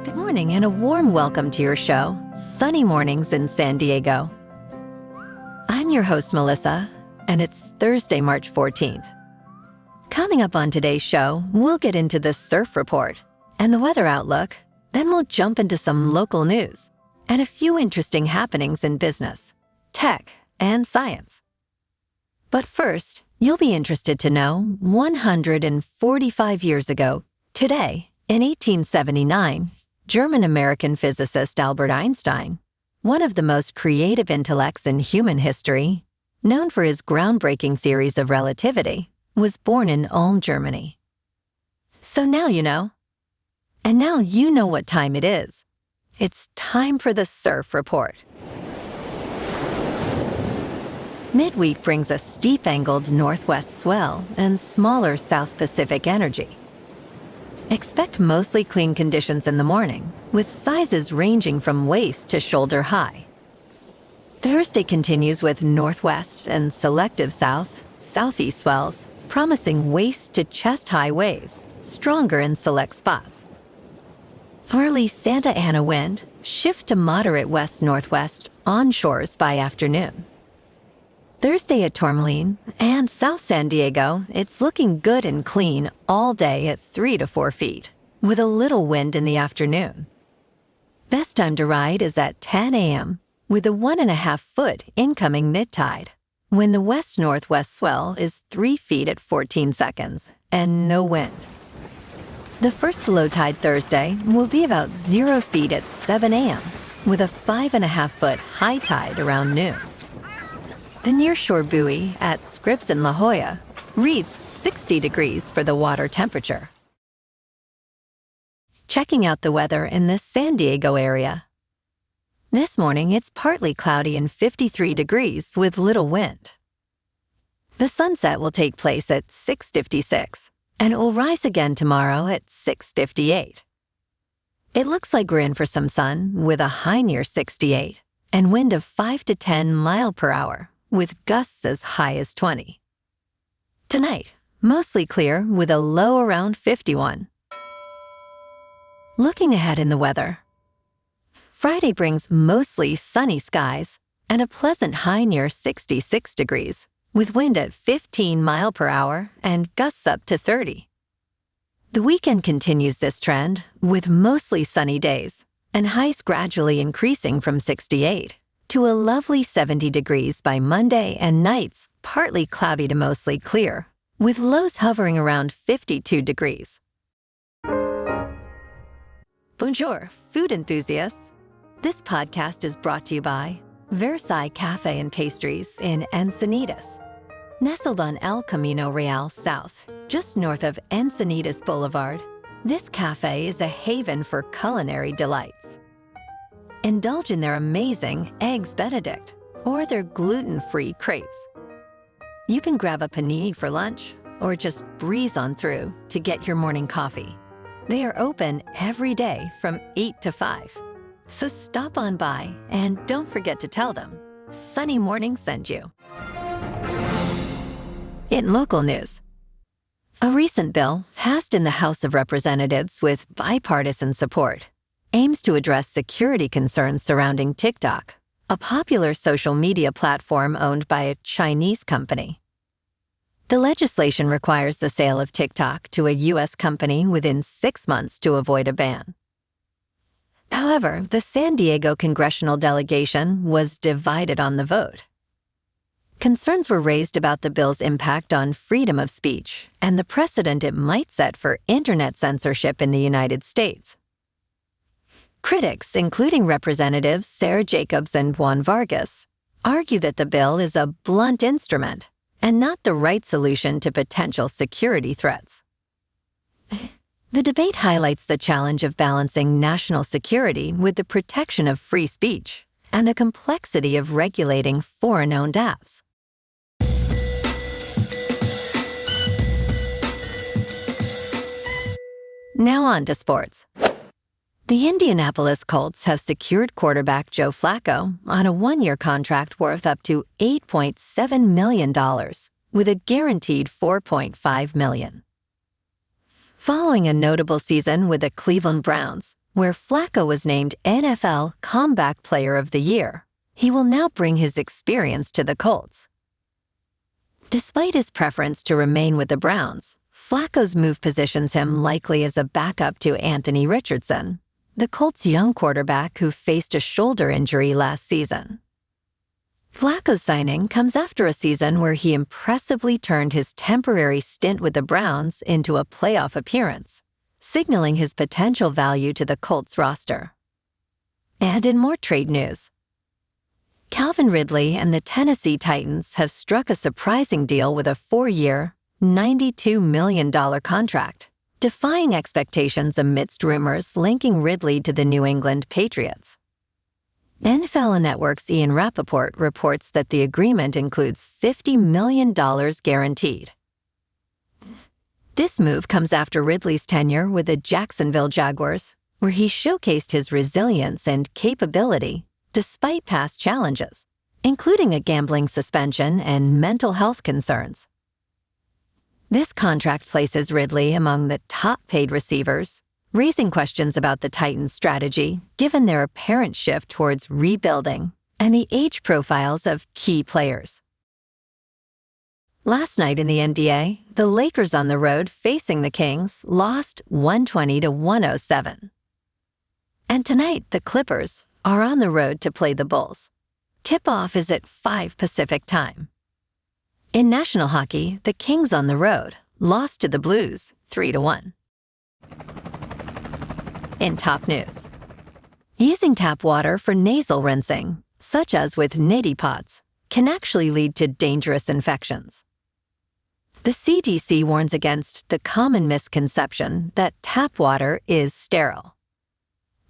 Good morning and a warm welcome to your show, Sunny Mornings in San Diego. I'm your host, Melissa, and it's Thursday, March 14th. Coming up on today's show, we'll get into the surf report and the weather outlook, then we'll jump into some local news and a few interesting happenings in business, tech, and science. But first, you'll be interested to know 145 years ago, today, in 1879, German-American physicist Albert Einstein, one of the most creative intellects in human history, known for his groundbreaking theories of relativity, was born in Ulm, Germany. So now you know. And now you know what time it is. It's time for the surf report. Midweek brings a steep-angled northwest swell and smaller South Pacific energy. Expect mostly clean conditions in the morning, with sizes ranging from waist to shoulder high. Thursday continues with northwest and selective southeast swells, promising waist to chest high waves, stronger in select spots. Early Santa Ana wind shift to moderate west-northwest onshores by afternoon. Thursday at Tourmaline and South San Diego, it's looking good and clean all day at 3 to 4 feet, with a little wind in the afternoon. Best time to ride is at 10 a.m., with a 1.5-foot incoming mid-tide, when the west-northwest swell is 3 feet at 14 seconds and no wind. The first low tide Thursday will be about 0 feet at 7 a.m., with a 5.5-foot high tide around noon. The nearshore buoy at Scripps in La Jolla reads 60 degrees for the water temperature. Checking out the weather in the San Diego area. This morning, it's partly cloudy and 53 degrees with little wind. The sunset will take place at 6:56, and it will rise again tomorrow at 6:58. It looks like we're in for some sun with a high near 68 and wind of 5 to 10 miles per hour, with gusts as high as 20. Tonight, mostly clear with a low around 51. Looking ahead in the weather. Friday brings mostly sunny skies and a pleasant high near 66 degrees, with wind at 15 miles per hour and gusts up to 30. The weekend continues this trend with mostly sunny days and highs gradually increasing from 68 to a lovely 70 degrees by Monday and nights partly cloudy to mostly clear, with lows hovering around 52 degrees. Bonjour, food enthusiasts. This podcast is brought to you by Versailles Cafe and Pastries in Encinitas. Nestled on El Camino Real South, just north of Encinitas Boulevard, this cafe is a haven for culinary delights. Indulge in their amazing Eggs Benedict or their gluten-free crepes. You can grab a panini for lunch or just breeze on through to get your morning coffee. They are open every day from 8 to 5. So stop on by and don't forget to tell them Sunny Morning sent you. In local news, a recent bill passed in the House of Representatives with bipartisan support aims to address security concerns surrounding TikTok, a popular social media platform owned by a Chinese company. The legislation requires the sale of TikTok to a U.S. company within 6 months to avoid a ban. However, the San Diego congressional delegation was divided on the vote. Concerns were raised about the bill's impact on freedom of speech and the precedent it might set for internet censorship in the United States. Critics, including Representatives Sarah Jacobs and Juan Vargas, argue that the bill is a blunt instrument and not the right solution to potential security threats. The debate highlights the challenge of balancing national security with the protection of free speech and the complexity of regulating foreign-owned apps. Now on to sports. The Indianapolis Colts have secured quarterback Joe Flacco on a 1-year contract worth up to $8.7 million, with a guaranteed $4.5 million. Following a notable season with the Cleveland Browns, where Flacco was named NFL Comeback Player of the Year. He will now bring his experience to the Colts. Despite his preference to remain with the Browns, Flacco's move positions him likely as a backup to Anthony Richardson, the Colts' young quarterback who faced a shoulder injury last season. Flacco's signing comes after a season where he impressively turned his temporary stint with the Browns into a playoff appearance, signaling his potential value to the Colts roster. And in more trade news, Calvin Ridley and the Tennessee Titans have struck a surprising deal with a 4-year, $92 million contract, defying expectations amidst rumors linking Ridley to the New England Patriots. NFL Network's Ian Rappaport reports that the agreement includes $50 million guaranteed. This move comes after Ridley's tenure with the Jacksonville Jaguars, where he showcased his resilience and capability despite past challenges, including a gambling suspension and mental health concerns. This contract places Ridley among the top-paid receivers, raising questions about the Titans' strategy given their apparent shift towards rebuilding and the age profiles of key players. Last night in the NBA, the Lakers on the road facing the Kings lost 120-107. And tonight, the Clippers are on the road to play the Bulls. Tip-off is at 5 Pacific time. In national hockey, the Kings on the road lost to the Blues 3-1. In top news, using tap water for nasal rinsing, such as with neti pots, can actually lead to dangerous infections. The CDC warns against the common misconception that tap water is sterile.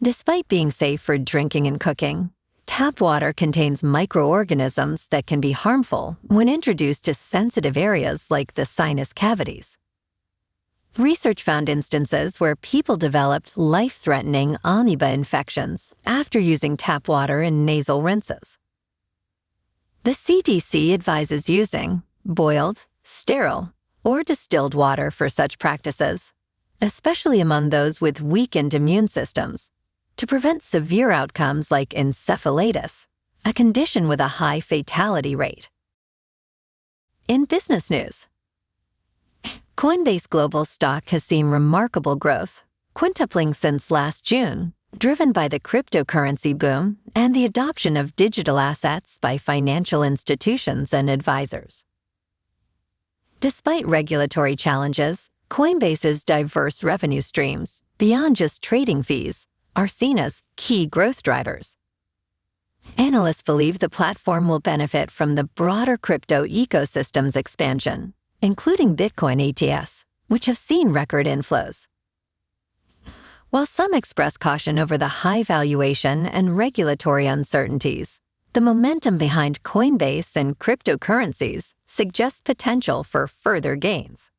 Despite being safe for drinking and cooking, tap water contains microorganisms that can be harmful when introduced to sensitive areas like the sinus cavities. Research found instances where people developed life-threatening amoeba infections after using tap water in nasal rinses. The CDC advises using boiled, sterile, or distilled water for such practices, especially among those with weakened immune systems, to prevent severe outcomes like encephalitis, a condition with a high fatality rate. In business news, Coinbase Global stock has seen remarkable growth, quintupling since last June, driven by the cryptocurrency boom and the adoption of digital assets by financial institutions and advisors. Despite regulatory challenges, Coinbase's diverse revenue streams, beyond just trading fees, are seen as key growth drivers. Analysts believe the platform will benefit from the broader crypto ecosystem's expansion, including Bitcoin ETFs, which have seen record inflows. While some express caution over the high valuation and regulatory uncertainties, the momentum behind Coinbase and cryptocurrencies suggests potential for further gains.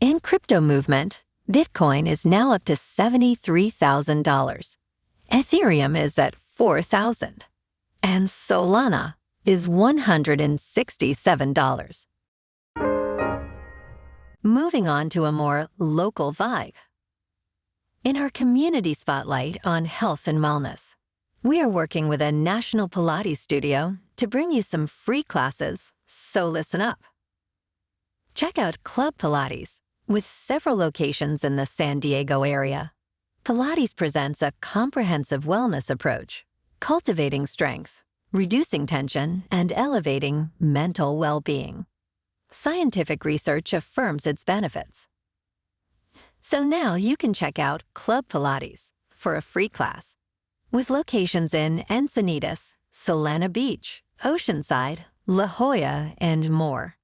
In crypto movement, Bitcoin is now up to $73,000. Ethereum is at $4,000. And Solana is $167. Moving on to a more local vibe. In our community spotlight on health and wellness, we are working with a national Pilates studio to bring you some free classes, so listen up. Check out Club Pilates. With several locations in the San Diego area, Pilates presents a comprehensive wellness approach, cultivating strength, reducing tension, and elevating mental well-being. Scientific research affirms its benefits. So now you can check out Club Pilates for a free class, with locations in Encinitas, Solana Beach, Oceanside, La Jolla, and more.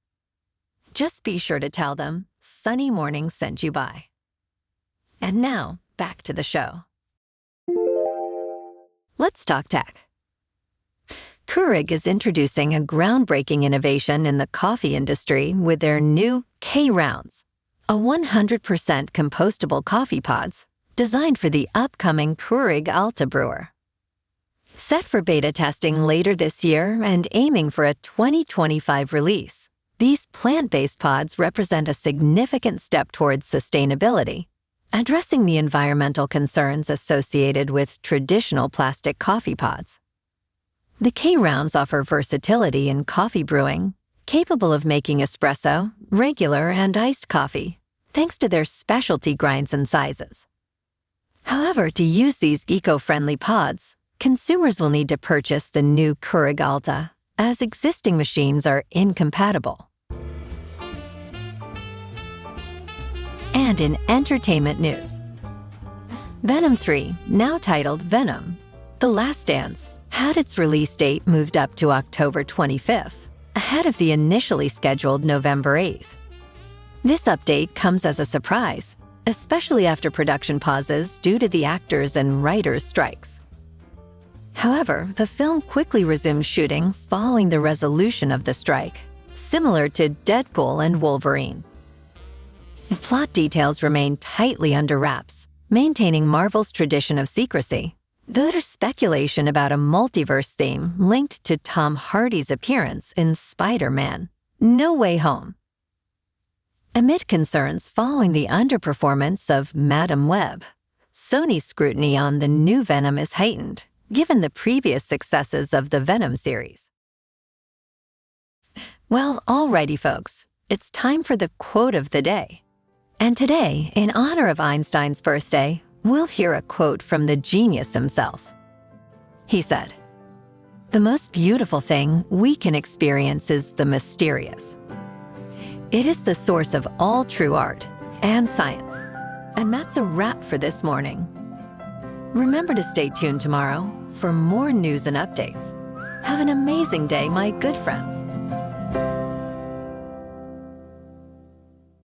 Just be sure to tell them Sunny Morning sent you by. And now, back to the show. Let's talk tech. Keurig is introducing a groundbreaking innovation in the coffee industry with their new K-Rounds, a 100% compostable coffee pods designed for the upcoming Keurig Alta brewer. Set for beta testing later this year and aiming for a 2025 release, these plant-based pods represent a significant step towards sustainability, addressing the environmental concerns associated with traditional plastic coffee pods. The K-rounds offer versatility in coffee brewing, capable of making espresso, regular, and iced coffee, thanks to their specialty grinds and sizes. However, to use these eco-friendly pods, consumers will need to purchase the new Keurig Alta, as existing machines are incompatible. And in entertainment news, Venom 3, now titled Venom: The Last Dance, had its release date moved up to October 25th, ahead of the initially scheduled November 8th. This update comes as a surprise, especially after production pauses due to the actors' and writers' strikes. However, the film quickly resumed shooting following the resolution of the strike, similar to Deadpool and Wolverine. Plot details remain tightly under wraps, maintaining Marvel's tradition of secrecy, though there's speculation about a multiverse theme linked to Tom Hardy's appearance in Spider-Man: No Way Home. Amid concerns following the underperformance of Madam Web, Sony's scrutiny on the new Venom is heightened, given the previous successes of the Venom series. Well, alrighty folks, it's time for the quote of the day. And today, in honor of Einstein's birthday, we'll hear a quote from the genius himself. He said, "The most beautiful thing we can experience is the mysterious. It is the source of all true art and science." And that's a wrap for this morning. Remember to stay tuned tomorrow for more news and updates. Have an amazing day, my good friends.